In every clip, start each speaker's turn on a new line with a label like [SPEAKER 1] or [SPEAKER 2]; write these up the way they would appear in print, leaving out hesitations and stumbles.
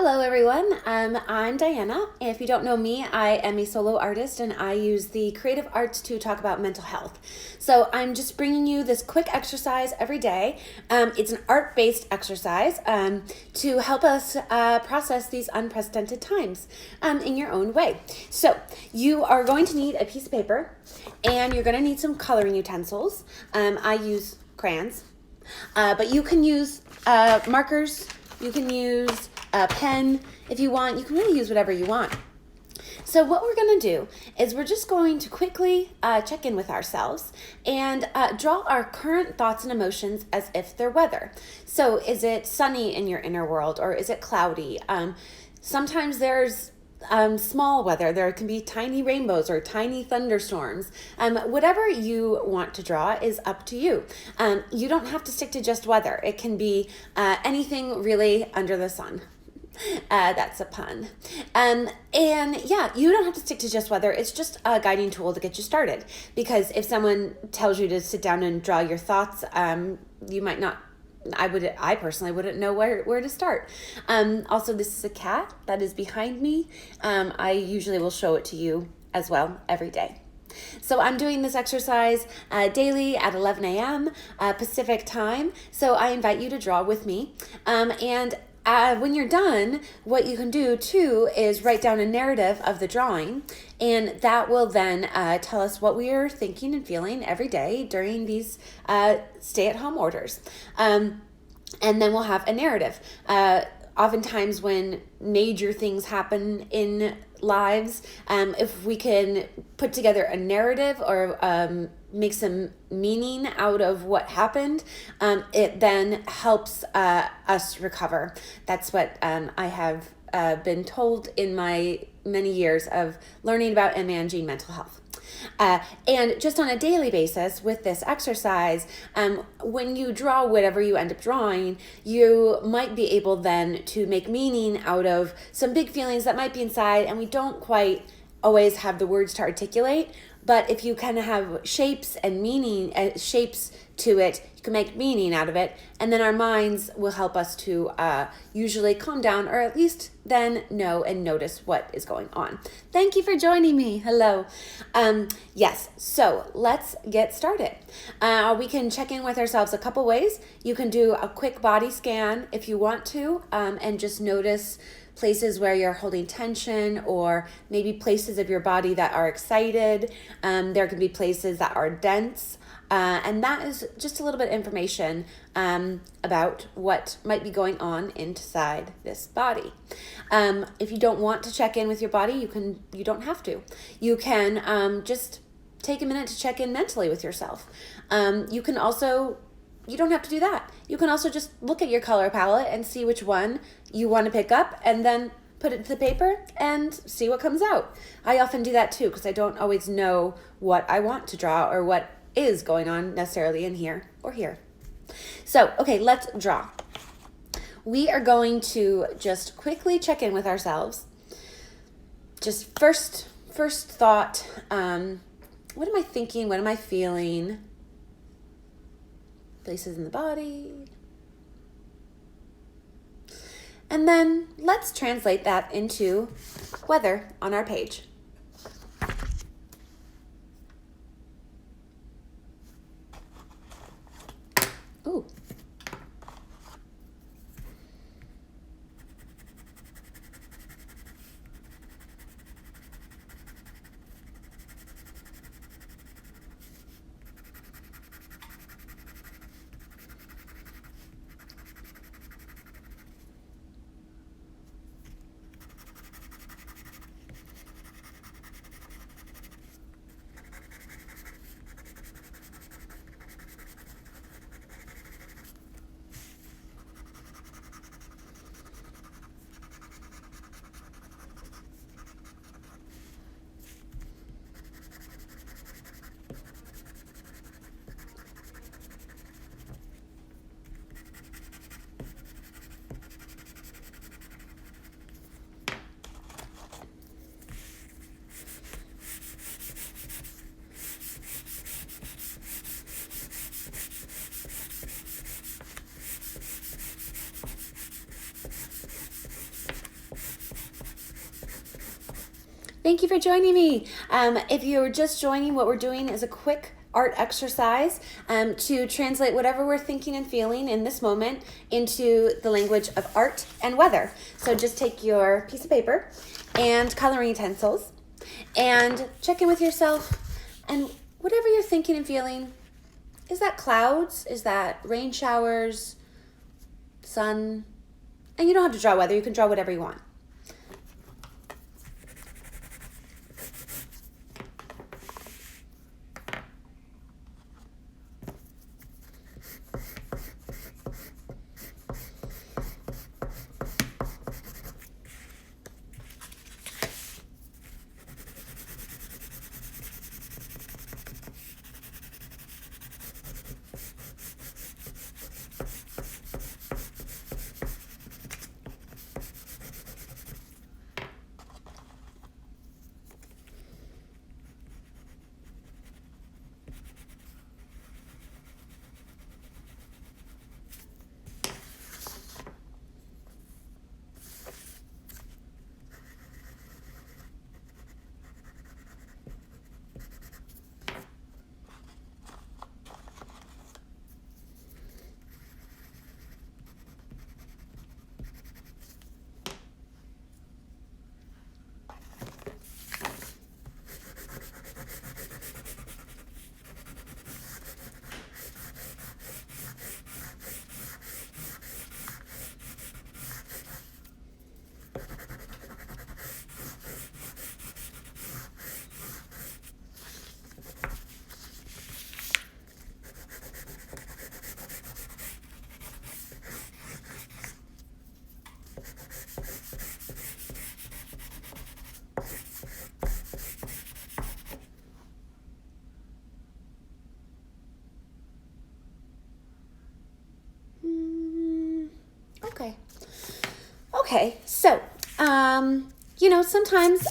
[SPEAKER 1] Hello everyone, I'm Diana. If you don't know me, I am a solo artist and I use the creative arts to talk about mental health. So I'm just bringing you this quick exercise every day. It's an art-based exercise to help us process these unprecedented times in your own way. So you are going to need a piece of paper and you're going to need some coloring utensils. I use crayons, but you can use markers, you can use a pen if you want. You can really use whatever you want. So what we're going to do is we're just going to quickly check in with ourselves and draw our current thoughts and emotions as if they're weather. So is it sunny in your inner world or is it cloudy? Sometimes there's small weather. There can be tiny rainbows or tiny thunderstorms. Whatever you want to draw is up to you. You don't have to stick to just weather. It can be anything really under the sun. That's a pun. And yeah, you don't have to stick to just weather. It's just a guiding tool to get you started. Because if someone tells you to sit down and draw your thoughts, you might not. I personally wouldn't know where to start. Also, this is a cat that is behind me. I usually will show it to you as well every day. So I'm doing this exercise daily at 11 a.m. Pacific time. So I invite you to draw with me. When you're done, what you can do too is write down a narrative of the drawing, and that will then tell us what we are thinking and feeling every day during these stay-at-home orders. And then we'll have a narrative. Oftentimes when major things happen in lives, if we can put together a narrative or make some meaning out of what happened, it then helps us recover. That's what I have been told in my many years of learning about and managing mental health. And just on a daily basis with this exercise, when you draw whatever you end up drawing, you might be able then to make meaning out of some big feelings that might be inside, and we don't quite always have the words to articulate. But if you kind of have shapes and meaning, shapes to it, you can make meaning out of it. And then our minds will help us to usually calm down, or at least then know and notice what is going on. Thank you for joining me. Hello. Yes, so let's get started. We can check in with ourselves a couple ways. You can do a quick body scan if you want to, and just notice places where you're holding tension, or maybe places of your body that are excited. There can be places that are dense. And that is just a little bit of information about what might be going on inside this body. If you don't want to check in with your body, you don't have to. You can just take a minute to check in mentally with yourself. You don't have to do that. You can also just look at your color palette and see which one you want to pick up, and then put it to the paper and see what comes out. I often do that too, because I don't always know what I want to draw or what is going on necessarily in here or here. So, okay, let's draw. We are going to just quickly check in with ourselves. Just first thought, what am I thinking? What am I feeling? Places in the body. And then let's translate that into weather on our page. Ooh. Thank you for joining me. If you're just joining, what we're doing is a quick art exercise to translate whatever we're thinking and feeling in this moment into the language of art and weather. So just take your piece of paper and coloring utensils and check in with yourself, and whatever you're thinking and feeling, is that clouds? Is that rain showers? Sun? And you don't have to draw weather, you can draw whatever you want. Okay, so, sometimes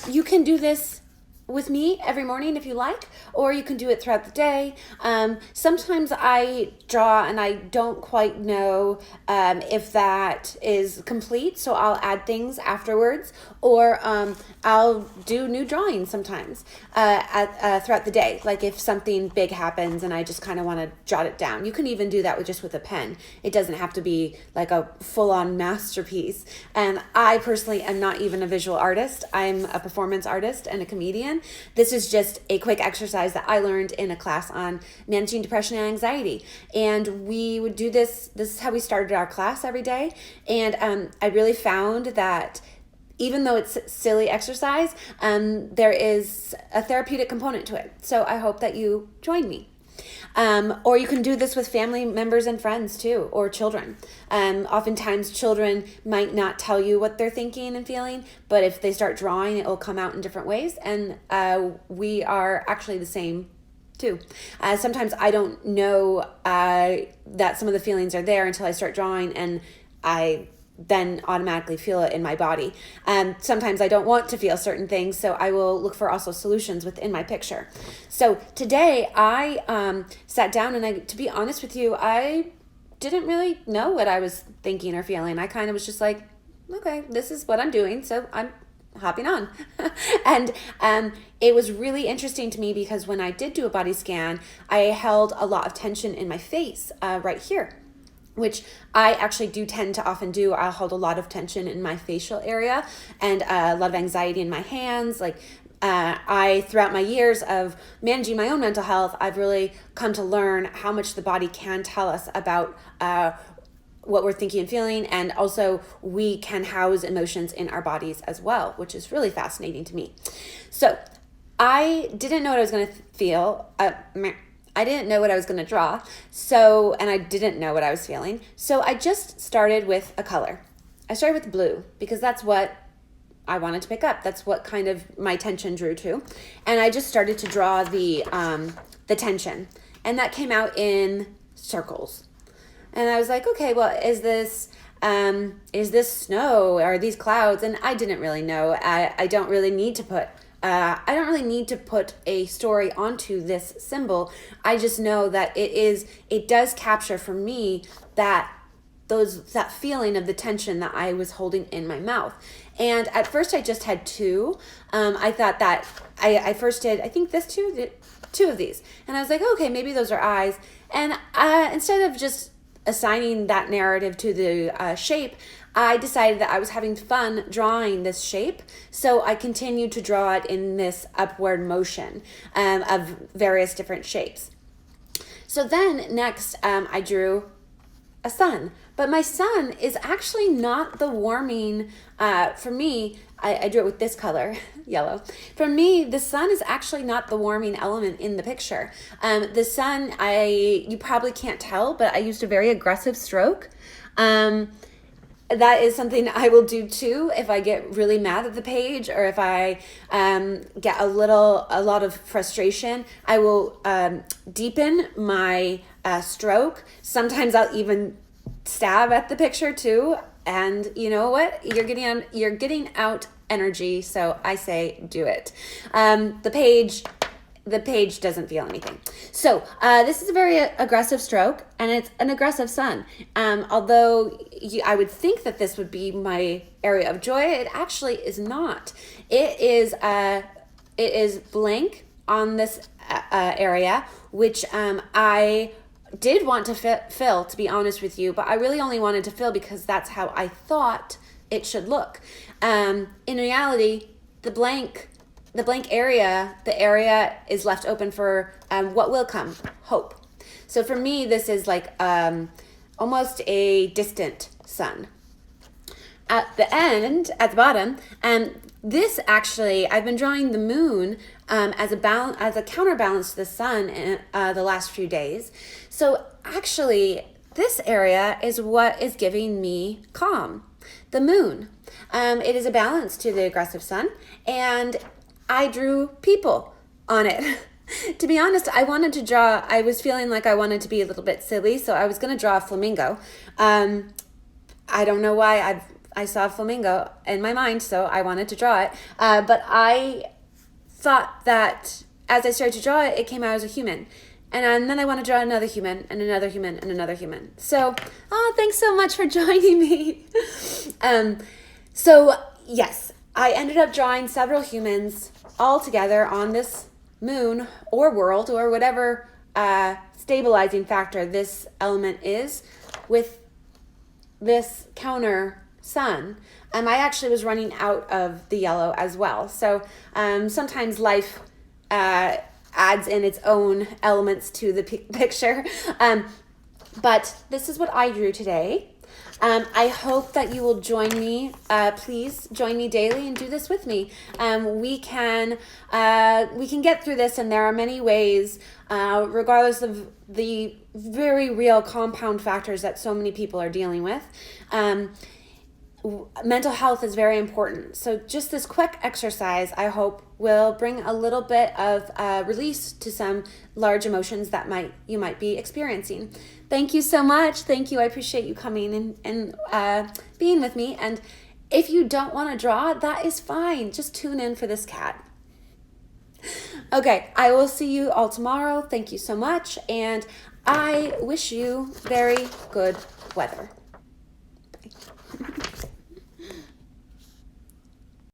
[SPEAKER 1] you can do this with me every morning if you like, or you can do it throughout the day. Sometimes I draw and I don't quite know if that is complete, so I'll add things afterwards, or I'll do new drawings sometimes throughout the day. Like if something big happens and I just kind of want to jot it down. You can even do that with a pen. It doesn't have to be like a full-on masterpiece. And I personally am not even a visual artist. I'm a performance artist and a comedian. This is just a quick exercise that I learned in a class on managing depression and anxiety. And we would do this. This is how we started our class every day. And I really found that even though it's silly exercise, there is a therapeutic component to it. So I hope that you join me. Or you can do this with family members and friends too, or children. Oftentimes children might not tell you what they're thinking and feeling, but if they start drawing, it will come out in different ways. And we are actually the same too. Sometimes I don't know that some of the feelings are there until I start drawing, and I then automatically feel it in my body. Sometimes I don't want to feel certain things, so I will look for also solutions within my picture. So today I sat down, and to be honest with you, I didn't really know what I was thinking or feeling. I kind of was just like, okay, this is what I'm doing, so I'm hopping on. And it was really interesting to me because when I did do a body scan, I held a lot of tension in my face right here, which I actually do tend to often do. I'll hold a lot of tension in my facial area and a lot of anxiety in my hands. Like throughout my years of managing my own mental health, I've really come to learn how much the body can tell us about what we're thinking and feeling, and also we can house emotions in our bodies as well, which is really fascinating to me. So I didn't know what I was going to feel. I didn't know what I was going to draw, and I didn't know what I was feeling. So I just started with a color. I started with blue because that's what I wanted to pick up. That's what kind of my attention drew to. And I just started to draw the tension. And that came out in circles. And I was like, okay, well, is this snow? Or are these clouds? And I didn't really know. I don't really need to put a story onto this symbol. I just know that it does capture for me that that feeling of the tension that I was holding in my mouth. And at first I just had two. I thought that I first did, I think two of these. And I was like, okay, maybe those are eyes. And instead of just assigning that narrative to the shape, I decided that I was having fun drawing this shape. So I continued to draw it in this upward motion of various different shapes. So then next I drew a sun. But my sun is actually not the warming, for me, I drew it with this color, yellow. For me, the sun is actually not the warming element in the picture. The sun, you probably can't tell, but I used a very aggressive stroke. That is something I will do too if I get really mad at the page, or if I get a lot of frustration. I will deepen my stroke. Sometimes I'll even stab at the picture too. And you know what? You're getting out energy, so I say do it. The page doesn't feel anything. So this is a very aggressive stroke, and it's an aggressive sun. Although I would think that this would be my area of joy, it actually is not. It is blank on this area, which I did want to fill, to be honest with you, but I really only wanted to fill because that's how I thought it should look. In reality, the blank area, the area is left open for what will come, hope. So for me, this is like almost a distant sun. At the bottom, this actually, I've been drawing the moon as a counterbalance to the sun in the last few days. So actually, this area is what is giving me calm. The moon. It is a balance to the aggressive sun, and I drew people on it. To be honest, I was feeling like I wanted to be a little bit silly, so I was going to draw a flamingo. I don't know why I saw a flamingo in my mind, so I wanted to draw it. But I thought that as I started to draw it, it came out as a human. And then I want to draw another human, and another human, and another human. So, thanks so much for joining me. So, yes, I ended up drawing several humans all together on this moon or world or whatever stabilizing factor this element is, with this counter sun. I actually was running out of the yellow as well. So sometimes life adds in its own elements to the picture. But this is what I drew today. I hope that you will join me. Please join me daily and do this with me. We can get through this, and there are many ways, regardless of the very real compound factors that so many people are dealing with. Mental health is very important. So just this quick exercise, I hope, will bring a little bit of release to some large emotions that you might be experiencing. Thank you so much. Thank you. I appreciate you coming and being with me. And if you don't want to draw, that is fine. Just tune in for this cat. Okay, I will see you all tomorrow. Thank you so much. And I wish you very good weather.